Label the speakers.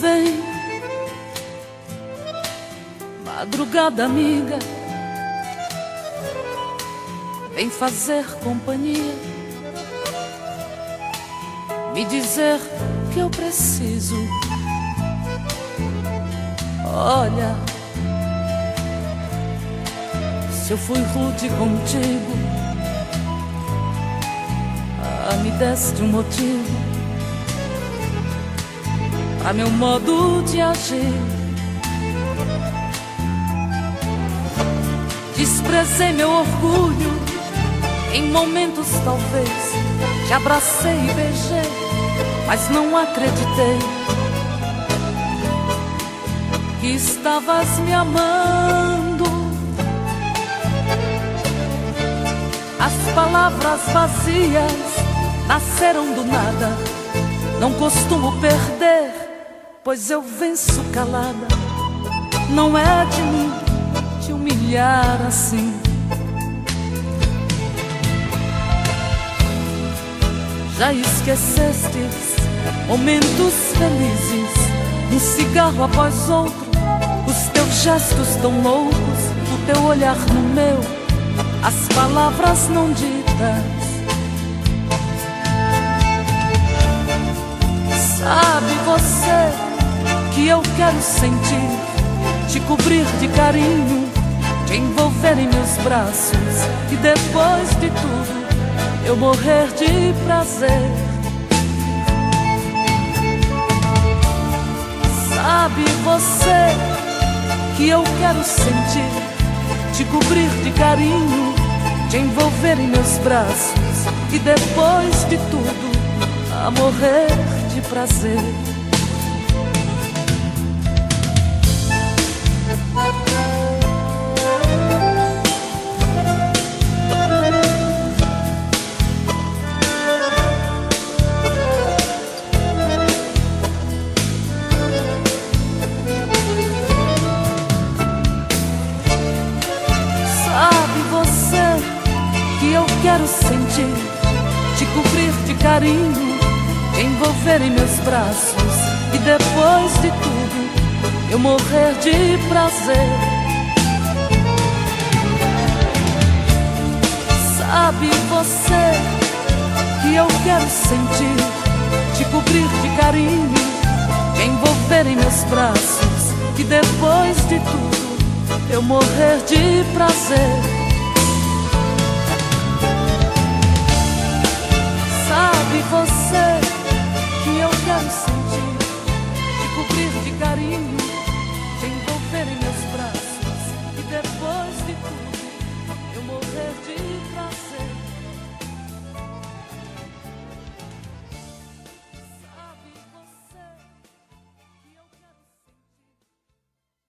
Speaker 1: Vem, madrugada amiga, vem fazer companhia, me dizer que eu preciso. Olha, se eu fui rude contigo, me deste um motivo pra meu modo de agir. Desprezei meu orgulho em momentos talvez, te abracei e beijei, mas não acreditei que estavas me amando. As palavras vazias nasceram do nada, não costumo perder, pois eu venço calada. Não é de mim te humilhar assim. Já esquecestes momentos felizes, um cigarro após outro, os teus gestos tão loucos, o teu olhar no meu, as palavras não ditas. Sabe você que eu quero sentir, te cobrir de carinho, te envolver em meus braços e depois de tudo eu morrer de prazer. Sabe você que eu quero sentir, te cobrir de carinho, te envolver em meus braços e depois de tudo a morrer de prazer. Sabe você que eu quero sentir, te cobrir de carinho, te envolver em meus braços e depois de tudo eu morrer de prazer. Sabe você que eu quero sentir, te cobrir de carinho, te envolver em meus braços e depois de tudo eu morrer de prazer. Sabe você